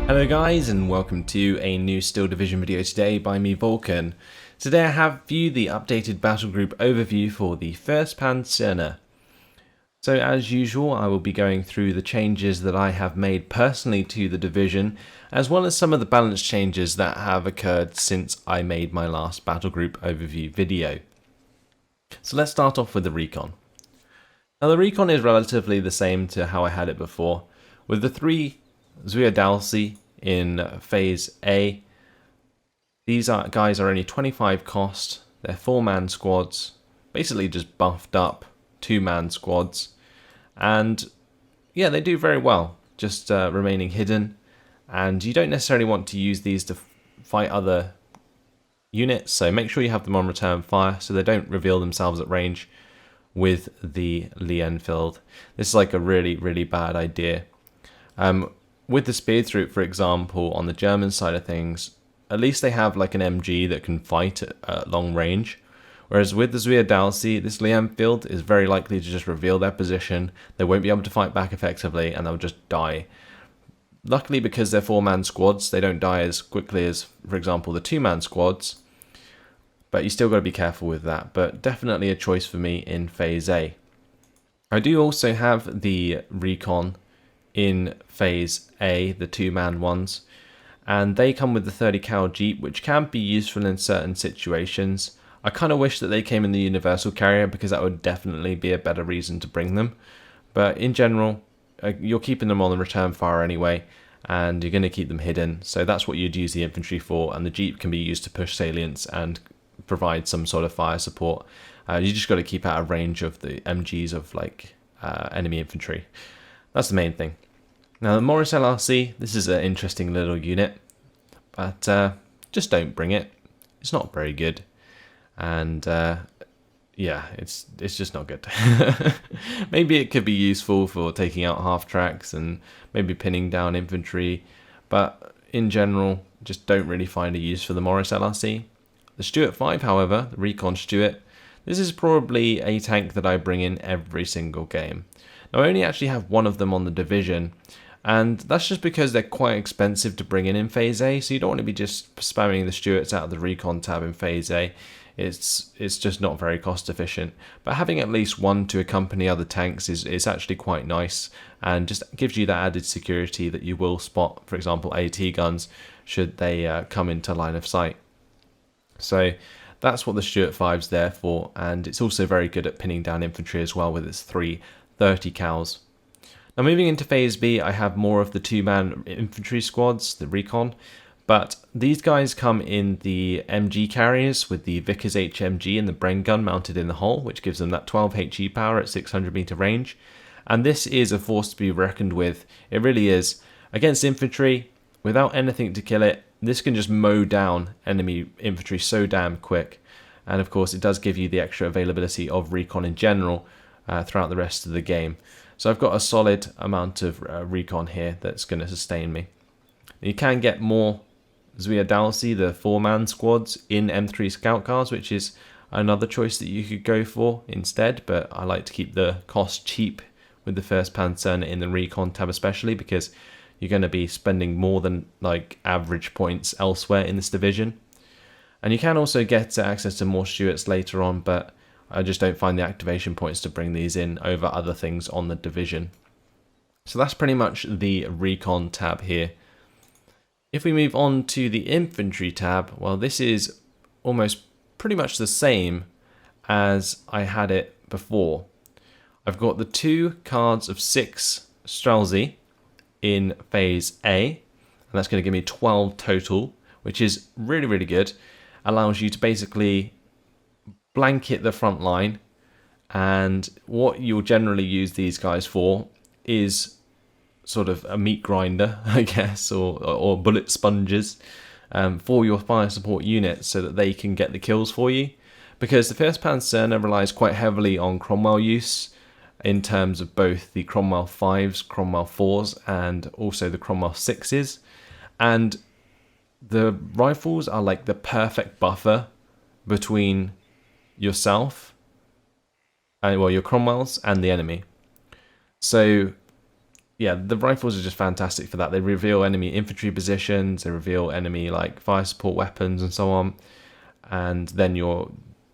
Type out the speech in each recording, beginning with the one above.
Hello guys, and welcome to a new Steel Division video today by me, Vulcan. Today I have for you the updated battle group overview for the 1st Pancerna. So as usual, I will be going through the changes that I have made personally to the division, as well as some of the balance changes that have occurred since I made my last battle group overview video. So let's start off with the Recon. Now the Recon is relatively the same to how I had it before, with the 3 GcgZxhnZGdUZxC in Phase A. These guys are only 25 cost, they're 4-man squads, basically just buffed up 2-man squads, and yeah, they do very well, just remaining hidden, and you don't necessarily want to use these to fight other units, so make sure you have them on return fire so they don't reveal themselves at range with the Lee Enfield. This is like a really bad idea. With the Spearthroop, for example, on the German side of things, at least they have like an MG that can fight at long range. Whereas with the GcgZxhnZGdUZxC, this Lee Enfield is very likely to just reveal their position. They won't be able to fight back effectively and they'll just die. Luckily, because they're 4-man squads, they don't die as quickly as, for example, the 2-man squads. But you still got to be careful with that. But definitely a choice for me in Phase A. I do also have the Recon in Phase A, the 2-man ones, and they come with the 30 cal Jeep, which can be useful in certain situations. I kind of wish that they came in the universal carrier because that would definitely be a better reason to bring them, but in general you're keeping them on the return fire anyway, and you're going to keep them hidden, so that's what you'd use the infantry for, and the Jeep can be used to push salients and provide some sort of fire support. You just got to keep out of range of the MGs of like enemy infantry. That's the main thing. Now the Morris LRC, this is an interesting little unit, but just don't bring it. It's not very good, and yeah, it's just not good. Maybe it could be useful for taking out half tracks and maybe pinning down infantry, but in general, just don't really find a use for the Morris LRC. The Stuart 5, however, the Recon Stuart, this is probably a tank that I bring in every single game. Now I only actually have one of them on the division, and that's just because they're quite expensive to bring in Phase A, so you don't want to be just spamming the Stuarts out of the Recon tab in Phase A. It's just not very cost efficient. But having at least one to accompany other tanks is actually quite nice, and just gives you that added security that you will spot, for example, AT guns should they come into line of sight. So that's what the Stuart 5's there for, and it's also very good at pinning down infantry as well with its 3 30 cals. Now moving into Phase B, I have more of the 2-man infantry squads, the Recon, but these guys come in the MG carriers with the Vickers HMG and the Brain Gun mounted in the hull, which gives them that 12 HE power at 600 meter range. And this is a force to be reckoned with. It really is. Against infantry, without anything to kill it, this can just mow down enemy infantry so damn quick. And of course, it does give you the extra availability of Recon in general throughout the rest of the game. So I've got a solid amount of Recon here that's going to sustain me. You can get more GcgZxhnZGdUZxC, the 4-man squads, in M3 scout cars, which is another choice that you could go for instead, but I like to keep the cost cheap with the 1st Pancerna in the Recon tab especially, because you're going to be spending more than like average points elsewhere in this division. And you can also get access to more Stuarts later on, but I just don't find the activation points to bring these in over other things on the division. So that's pretty much the Recon tab here. If we move on to the Infantry tab, well, this is almost pretty much the same as I had it before. I've got the 2 cards of 6 Strelzy in Phase A, and that's going to give me 12 total, which is really good. Allows you to basically blanket the front line, and what you'll generally use these guys for is sort of a meat grinder, I guess, or bullet sponges for your fire support units so that they can get the kills for you, because the 1st Pancerna relies quite heavily on Cromwell use in terms of both the Cromwell 5s, Cromwell 4s, and also the Cromwell 6s, and the rifles are like the perfect buffer between yourself and, well, your Cromwells and the enemy. So yeah, the rifles are just fantastic for that. They reveal enemy infantry positions, they reveal enemy like fire support weapons and so on, and then your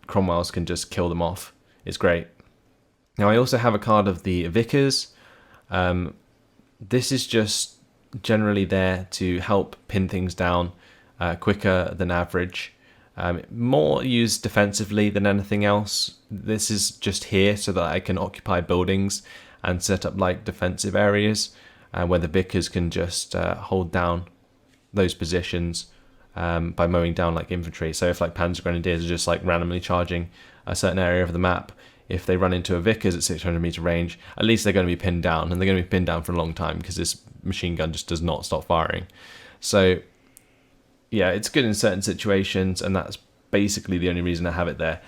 Cromwells can just kill them off. It's great. Now I also have a card of the Vickers. This is just generally there to help pin things down quicker than average. More used defensively than anything else. This is just here so that I can occupy buildings and set up like defensive areas where the Vickers can just hold down those positions by mowing down like infantry. So if like Panzer Grenadiers are just like randomly charging a certain area of the map, if they run into a Vickers at 600 meter range, at least they're going to be pinned down, and they're going to be pinned down for a long time because this machine gun just does not stop firing. So yeah, it's good in certain situations, and that's basically the only reason I have it there.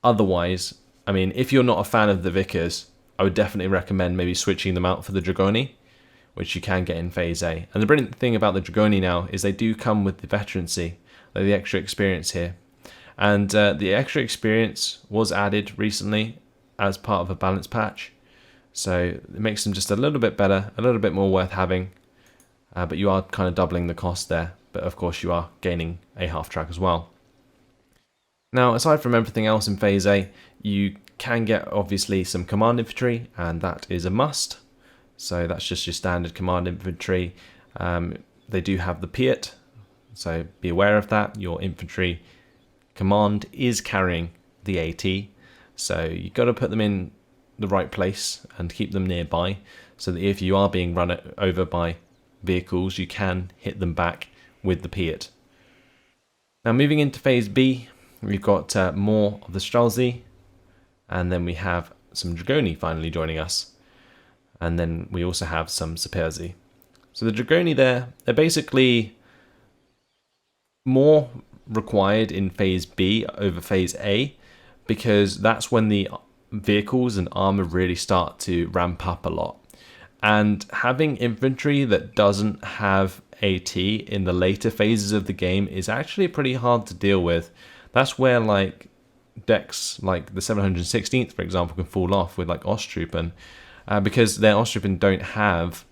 Otherwise, I mean, if you're not a fan of the Vickers, I would definitely recommend maybe switching them out for the Dragoni, which you can get in Phase A. And the brilliant thing about the Dragoni now is they do come with the veterancy, like the extra experience here. And the extra experience was added recently as part of a balance patch. So it makes them just a little bit better, a little bit more worth having. But you are kind of doubling the cost there. But of course you are gaining a half track as well. Now, aside from everything else in Phase A, you can get obviously some command infantry, and that is a must. So that's just your standard command infantry. They do have the Piat, so be aware of that. Your infantry command is carrying the AT, so you've got to put them in the right place and keep them nearby, so that if you are being run over by vehicles, you can hit them back with the Piat. Now moving into Phase B, we've got more of the Strelzy, and then we have some Dragoni finally joining us. And then we also have some Saperzy. So the Dragoni there, they're basically more required in Phase B over Phase A, because that's when the vehicles and armor really start to ramp up a lot. And having infantry that doesn't have AT in the later phases of the game is actually pretty hard to deal with. That's where like decks like the 716th, for example, can fall off with like Osttruppen, because their Osttruppen don't have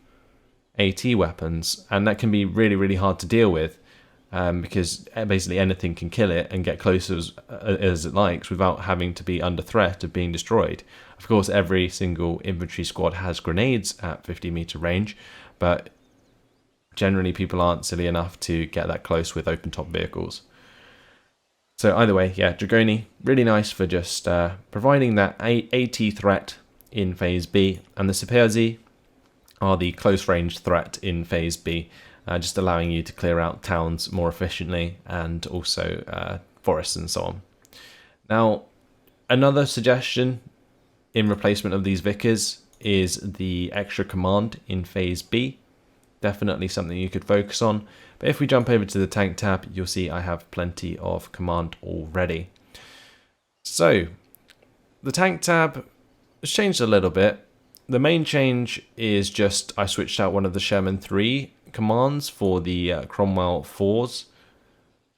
AT weapons, and that can be really, really hard to deal with, because basically anything can kill it and get close as it likes without having to be under threat of being destroyed. Of course, every single infantry squad has grenades at 50 meter range, but generally people aren't silly enough to get that close with open top vehicles. So either way, yeah, Dragoni, really nice for just providing that AT threat in Phase B, and the Saperzy are the close range threat in Phase B, just allowing you to clear out towns more efficiently, and also forests and so on. Now, another suggestion in replacement of these Vickers is the extra command in Phase B. Definitely something you could focus on. But if we jump over to the tank tab, you'll see I have plenty of command already. So, the tank tab has changed a little bit. The main change is just I switched out one of the Sherman 3 commands for the Cromwell 4s.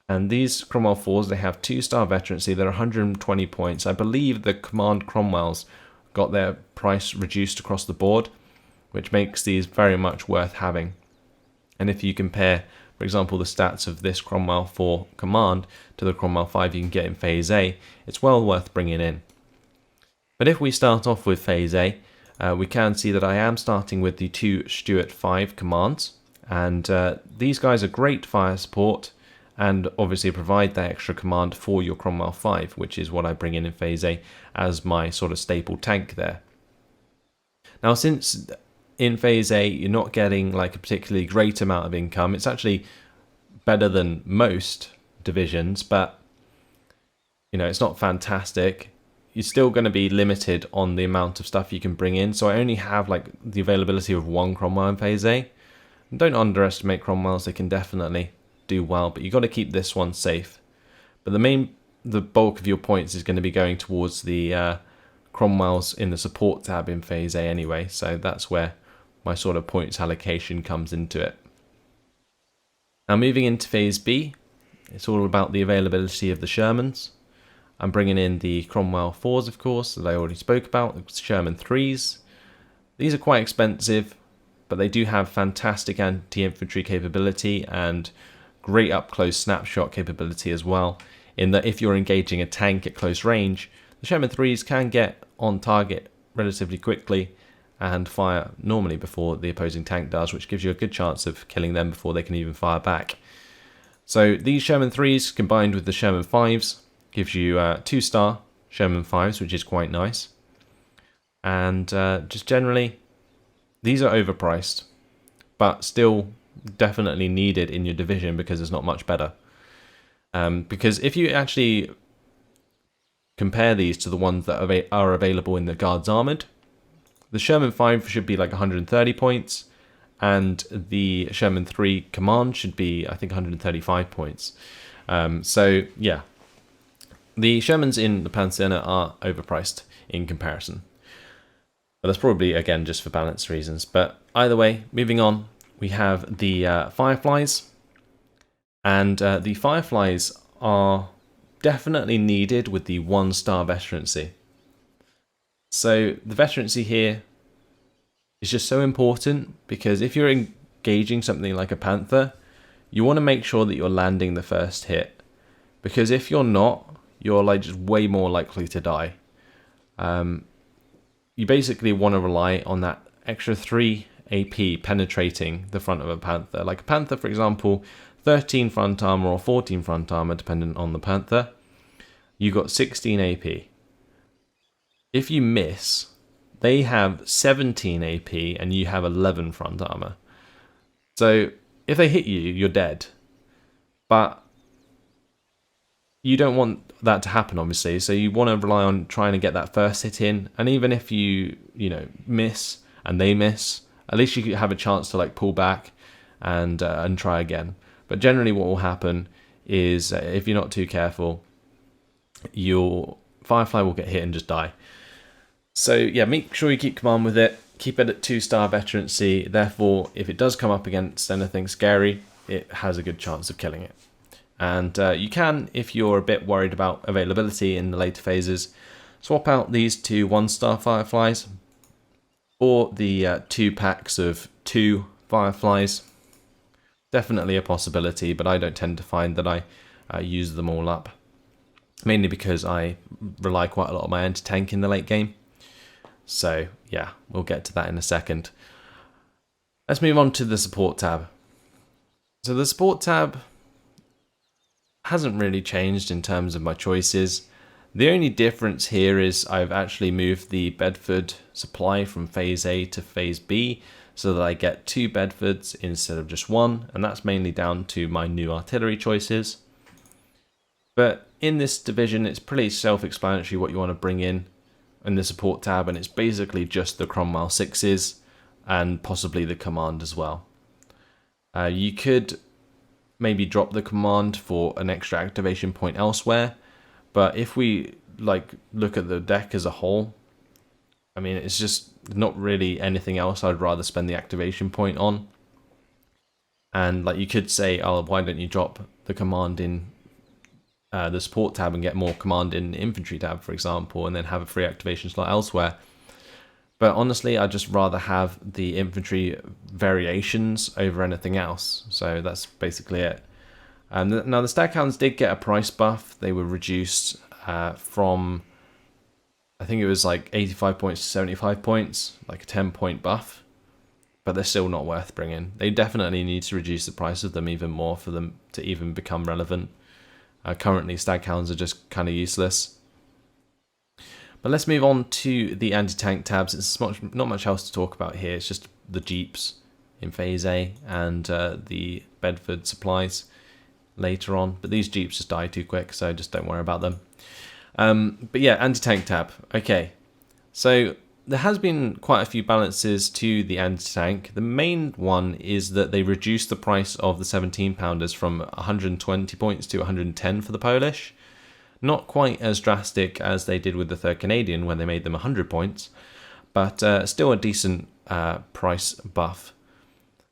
And these Cromwell 4s, they have 2-star veterancy. They're 120 points. I believe the command Cromwells got their price reduced across the board, which makes these very much worth having. And if you compare, for example, the stats of this Cromwell 4 command to the Cromwell 5 you can get in Phase A, it's well worth bringing in. But if we start off with Phase A, we can see that I am starting with the 2 Stuart 5 commands, and these guys are great fire support and obviously provide that extra command for your Cromwell 5, which is what I bring in Phase A as my sort of staple tank there. Now, since in Phase A you're not getting like a particularly great amount of income, it's actually better than most divisions, but you know, it's not fantastic. You're still going to be limited on the amount of stuff you can bring in, so I only have like the availability of 1 Cromwell in Phase A. And don't underestimate Cromwells, they can definitely do well, but you've got to keep this one safe. But the bulk of your points is going to be going towards the Cromwells in the support tab in Phase A anyway, so that's where my sort of points allocation comes into it. Now moving into Phase B, it's all about the availability of the Shermans. I'm bringing in the Cromwell 4s, of course, that I already spoke about, the Sherman 3s. These are quite expensive, but they do have fantastic anti-infantry capability and great up-close snapshot capability as well, in that if you're engaging a tank at close range, the Sherman 3s can get on target relatively quickly and fire normally before the opposing tank does, which gives you a good chance of killing them before they can even fire back. So these Sherman 3s combined with the Sherman 5s gives you 2-star Sherman 5s, which is quite nice. And just generally, these are overpriced, but still definitely needed in your division because there's not much better. Because if you actually compare these to the ones that are available in the Guards Armoured, the Sherman 5 should be like 130 points, and the Sherman 3 Command should be, I think, 135 points. So, yeah, the Shermans in the Pancerna are overpriced in comparison. But that's probably, again, just for balance reasons. But either way, moving on, we have the Fireflies. And the Fireflies are definitely needed with the 1-star veterancy. So the veterancy here is just so important, because if you're engaging something like a Panther, you want to make sure that you're landing the first hit. Because if you're not, you're like just way more likely to die. You basically want to rely on that extra 3 AP penetrating the front of a Panther. Like a Panther, for example, 13 front armor or 14 front armor, depending on the Panther, you got 16 AP. If you miss, they have 17 AP and you have 11 front armor. So if they hit you, you're dead. But you don't want that to happen, obviously. So you want to rely on trying to get that first hit in. And even if you miss and they miss, at least you have a chance to like pull back and try again. But generally what will happen is if you're not too careful, your Firefly will get hit and just die. So yeah, make sure you keep command with it. Keep it at 2-star veterancy. Therefore, if it does come up against anything scary, it has a good chance of killing it. And you can, if you're a bit worried about availability in the later phases, swap out these 2 1-star Fireflies or the 2 packs of 2 Fireflies. Definitely a possibility, but I don't tend to find that I use them all up. Mainly because I rely quite a lot on my anti-tank in the late game. So yeah, we'll get to that in a second. Let's move on to the support tab. So the support tab hasn't really changed in terms of my choices. The only difference here is I've actually moved the Bedford supply from phase A to phase B, so that I get 2 Bedfords instead of just 1, and that's mainly down to my new artillery choices. But in this division, it's pretty self-explanatory what you want to bring in the support tab, and it's basically just the Cromwell 6s and possibly the command as well. You could maybe drop the command for an extra activation point elsewhere, but if we look at the deck as a whole, I mean, it's just not really anything else I'd rather spend the activation point on. And you could say, oh, why don't you drop the command in the support tab and get more command in the infantry tab, for example, and then have a free activation slot elsewhere. But honestly, I'd just rather have the infantry variations over anything else. So that's basically it. Now the Staghounds did get a price buff. They were reduced from, I think it was like 85 points to 75 points, like a 10-point buff. But they're still not worth bringing. They definitely need to reduce the price of them even more for them to even become relevant. Currently, Staghounds are just kind of useless. But let's move on to the anti-tank tabs. It's not much else to talk about here. It's just the Jeeps in phase A and the Bedford supplies later on. But these Jeeps just die too quick, so just don't worry about them. But yeah, anti-tank tab. Okay, so there has been quite a few balances to the anti-tank. The main one is that they reduced the price of the 17-pounders from 120 points to 110 for the Polish. Not quite as drastic as they did with the 3rd Canadian when they made them 100 points, but still a decent price buff.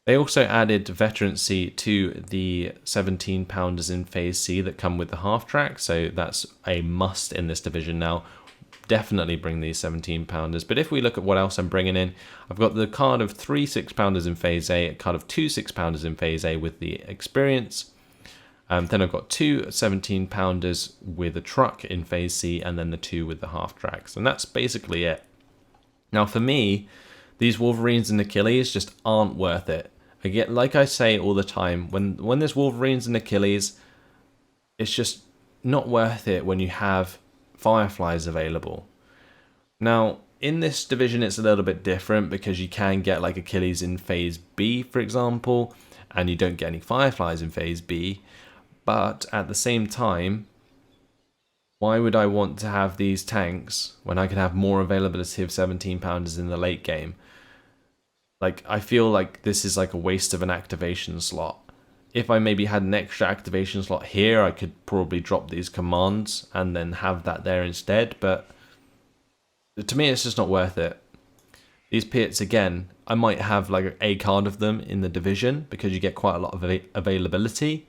They also added veterancy to the 17-pounders in Phase C that come with the half-track, so that's a must in this division now. definitely bring these 17-pounders. But if we look at what else I'm bringing in, I've got the card of 3 6-pounders in Phase A, a card of 2 6-pounders in Phase A with the experience. Then I've got 2 17-pounders with a truck in Phase C, and then the 2 with the half-tracks. And that's basically it. Now for me, these Wolverines and Achilles just aren't worth it. Again, like I say all the time, when there's Wolverines and Achilles, it's just not worth it when you have Fireflies available. Now, in this division, it's a little bit different because you can get like Achilles in Phase B, for example, and you don't get any Fireflies in Phase B. But at the same time, why would I want to have these tanks when I could have more availability of 17-pounders in the late game? Like, I feel like this is like a waste of an activation slot. If I maybe had an extra activation slot here, I could probably drop these commands and then have that there instead. But to me, it's just not worth it. These pits, again, I might have like a card of them in the division because you get quite a lot of availability.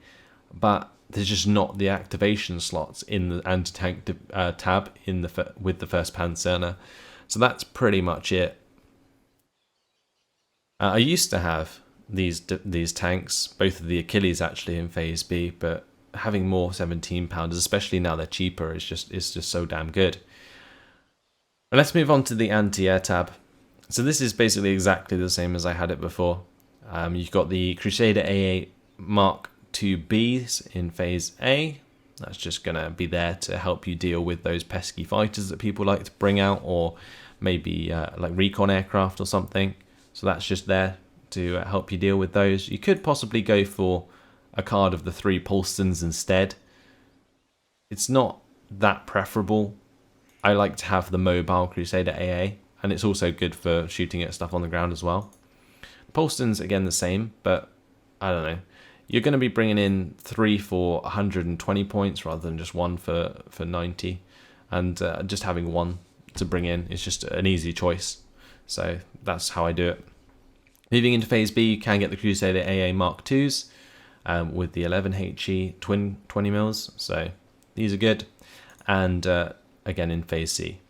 But there's just not the activation slots in the anti-tank tab with the first Pancerna. So that's pretty much it. I used to have these tanks, both of the Achilles actually in Phase B, but having more 17-pounders, especially now they're cheaper, is just so damn good. And let's move on to the anti-air tab. So this is basically exactly the same as I had it before. You've got the Crusader AA Mark IIBs in Phase A. That's just going to be there to help you deal with those pesky fighters that people like to bring out, or maybe like recon aircraft or something. So that's just there to help you deal with those. You could possibly go for a card of the 3 Polstons instead. It's not that preferable. I like to have the mobile Crusader AA, and it's also good for shooting at stuff on the ground as well. Polstons, again, the same, but I don't know. You're going to be bringing in 3 for 120 points rather than just 1 for 90. And just having 1 to bring in is just an easy choice. So that's how I do it. Moving into Phase B, you can get the Crusader AA Mark IIs with the 11HE twin 20 mils. So these are good. And again in Phase C.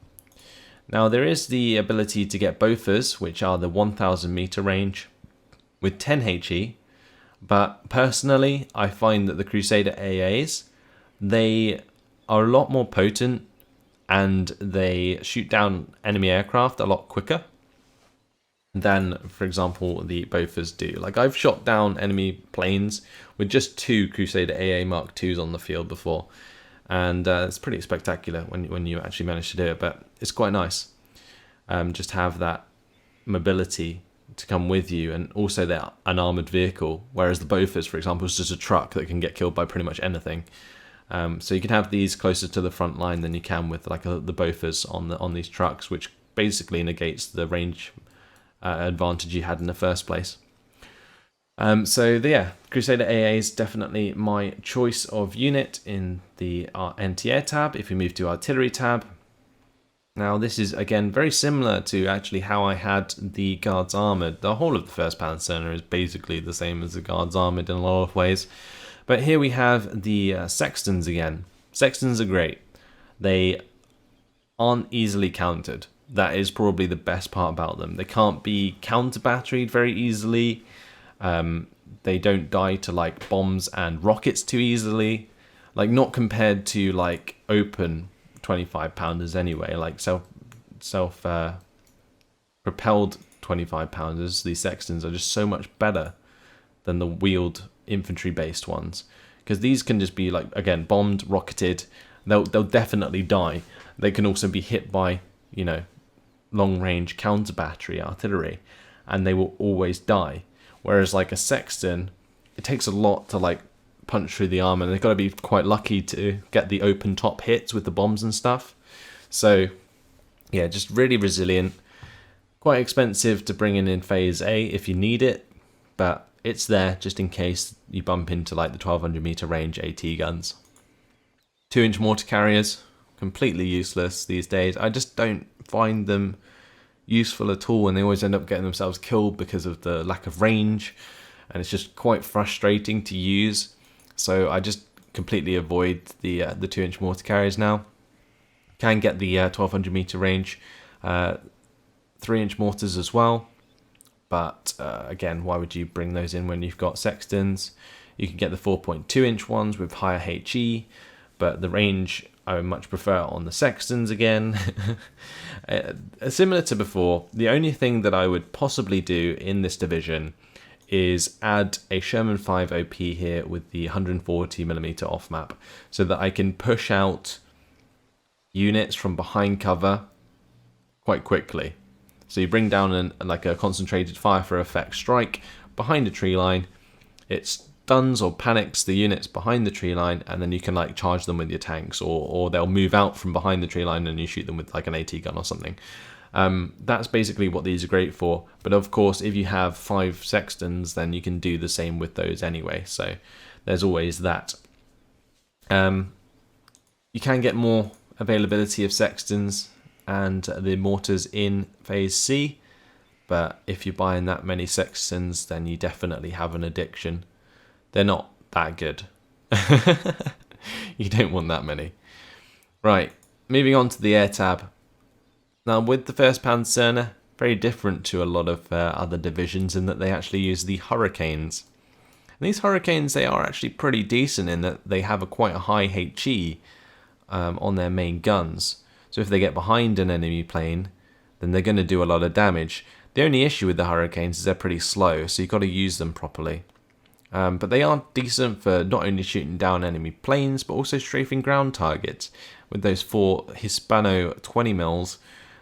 Now there is the ability to get Bofors, which are the 1000 meter range with 10HE. But personally, I find that the Crusader AAs, they are a lot more potent and they shoot down enemy aircraft a lot quicker than, for example, the Bofors do. Like, I've shot down enemy planes with just 2 Crusader AA Mark IIs on the field before, and it's pretty spectacular when you actually manage to do it, but it's quite nice. Just have that mobility to come with you, and also they're an armoured vehicle, whereas the Bofors, for example, is just a truck that can get killed by pretty much anything. So you can have these closer to the front line than you can with like the Bofors on these trucks, which basically negates the range advantage you had in the first place. Yeah, Crusader AA is definitely my choice of unit in the anti-air tab. If we move to artillery tab, now this is again very similar to actually how I had the Guards Armoured. The whole of the first Pancerna is basically the same as the Guards Armoured in a lot of ways. But here we have the Sextons again. Sextons are great. They aren't easily countered. That is probably the best part about them. They can't be counter-batteried very easily. They don't die to like bombs and rockets too easily. Like, not compared to like open 25-pounders anyway. Like self-propelled 25-pounders, these Sextons are just so much better than the wheeled infantry-based ones, because these can just be like, again, bombed, rocketed. They'll definitely die. They can also be hit by, you know, long-range counter-battery artillery, and they will always die. Whereas like a Sexton, it takes a lot to like punch through the armor, and they've got to be quite lucky to get the open top hits with the bombs and stuff. So yeah, just really resilient. Quite expensive to bring in Phase A if you need it, but it's there just in case you bump into like the 1200 meter range AT guns. 2-inch mortar carriers, completely useless these days. I just don't find them useful at all, and they always end up getting themselves killed because of the lack of range, and it's just quite frustrating to use. So I just completely avoid the 2-inch mortar carriers now. Can get the 1200 meter range 3-inch mortars as well, but again, why would you bring those in when you've got sextons? You can get the 4.2-inch ones with higher HE, but the range I would much prefer on the sextons again. Similar to before, the only thing that I would possibly do in this division is add a Sherman 5 OP here with the 140mm off map, so that I can push out units from behind cover quite quickly. So you bring down like a concentrated fire for effect strike behind a tree line, it stuns or panics the units behind the tree line, and then you can like charge them with your tanks, or they'll move out from behind the tree line and you shoot them with like an AT gun or something. That's basically what these are great for, but of course if you have 5 sextons then you can do the same with those anyway, so there's always that. You can get more availability of sextons and the mortars in Phase C, but if you're buying that many sextons then you definitely have an addiction. They're not that good. You don't want that many. Right, moving on to the air tab. Now with the 1st Pancerna, very different to a lot of other divisions in that they actually use the Hurricanes. And these Hurricanes, they are actually pretty decent in that they have quite a high HE on their main guns. So if they get behind an enemy plane, then they're going to do a lot of damage. The only issue with the Hurricanes is they're pretty slow, so you've got to use them properly. But they are decent for not only shooting down enemy planes, but also strafing ground targets. With those 4 Hispano 20mm,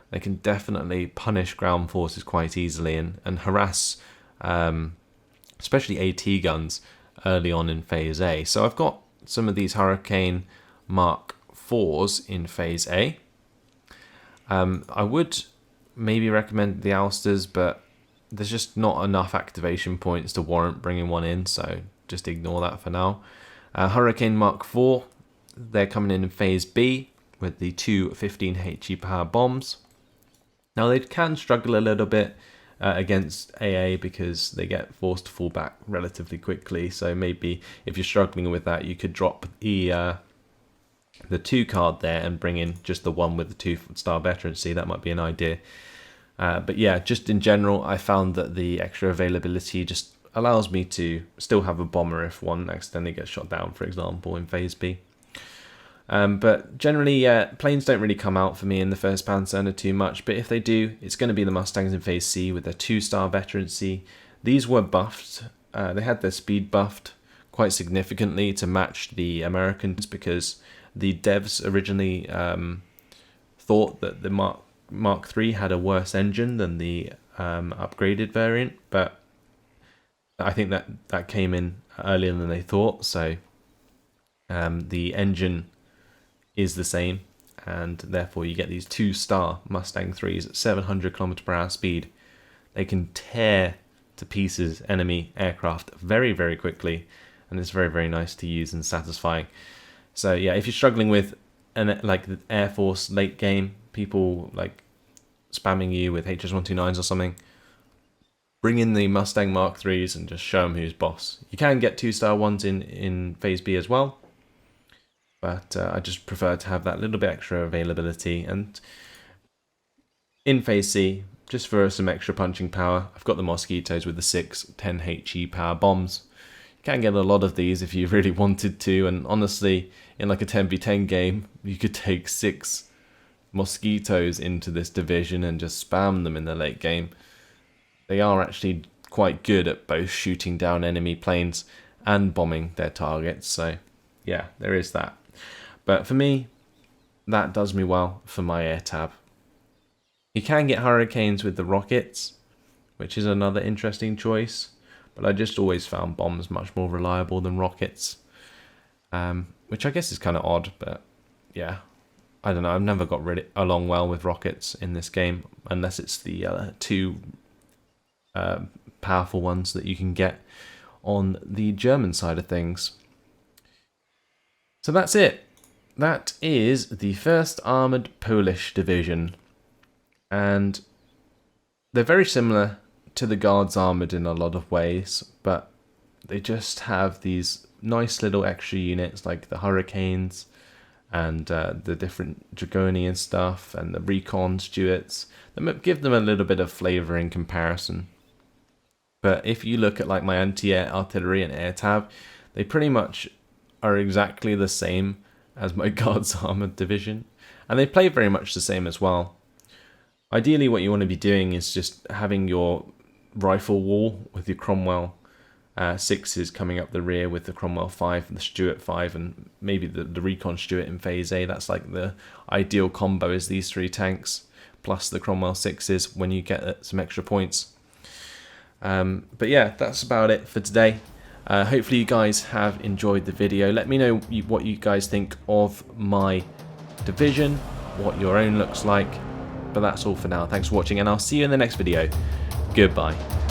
they can definitely punish ground forces quite easily and harass, especially AT guns, early on in Phase A. So I've got some of these Hurricane Mark 4s in Phase A. I would maybe recommend the Ousters, but there's just not enough activation points to warrant bringing one in, so just ignore that for now. Hurricane Mark 4, they're coming in Phase B with the 2 15 HE power bombs. Now they can struggle a little bit against AA because they get forced to fall back relatively quickly, so maybe if you're struggling with that you could drop the 2 card there and bring in just the 1 with the 2-star veterancy. That might be an idea. But yeah, just in general, I found that the extra availability just allows me to still have a bomber if one accidentally gets shot down, for example, in Phase B. But generally, planes don't really come out for me in the 1st Pancerna too much, but if they do, it's going to be the Mustangs in Phase C with their 2-star veterancy. These were buffed. They had their speed buffed quite significantly to match the Americans, because the devs originally thought that the Mark III had a worse engine than the upgraded variant, but I think that came in earlier than they thought, so the engine is the same, and therefore you get these 2-star Mustang 3s at 700 km/h speed. They can tear to pieces enemy aircraft very, very quickly, and it's very, very nice to use and satisfying. So yeah, if you're struggling with like the Air Force late game, people like spamming you with HS-129s or something, bring in the Mustang Mark 3s and just show them who's boss. You can get 2-star ones in Phase B as well, but I just prefer to have that little bit extra availability. And in Phase C, just for some extra punching power, I've got the Mosquitoes with the 6 10 HE power bombs. You can get a lot of these if you really wanted to, and honestly, in like a 10v10 game, you could take 6 Mosquitoes into this division and just spam them in the late game. They are actually quite good at both shooting down enemy planes and bombing their targets, so yeah, there is that. But for me, that does me well for my air tab. You can get Hurricanes with the rockets, which is another interesting choice, but I just always found bombs much more reliable than rockets, which I guess is kind of odd, but yeah, I don't know, I've never got along well with rockets in this game, unless it's the 2 powerful ones that you can get on the German side of things. So that's it. That is the 1st Armoured Polish Division, and they're very similar to the Guards Armoured in a lot of ways, but they just have these nice little extra units like the Hurricanes, and the different Dragonian stuff and the Recon Stuarts. That give them a little bit of flavour in comparison. But if you look at like my anti-air artillery and air tab, they pretty much are exactly the same as my Guards Armoured Division, and they play very much the same as well. Ideally what you want to be doing is just having your rifle wall with your Cromwell 6s coming up the rear with the Cromwell 5 and the Stuart 5 and maybe the Recon Stuart in Phase A. That's like the ideal combo, is these 3 tanks plus the Cromwell 6s when you get some extra points. But yeah, that's about it for today. Hopefully you guys have enjoyed the video. Let me know what you guys think of my division, what your own looks like. But that's all for now. Thanks for watching, and I'll see you in the next video. Goodbye.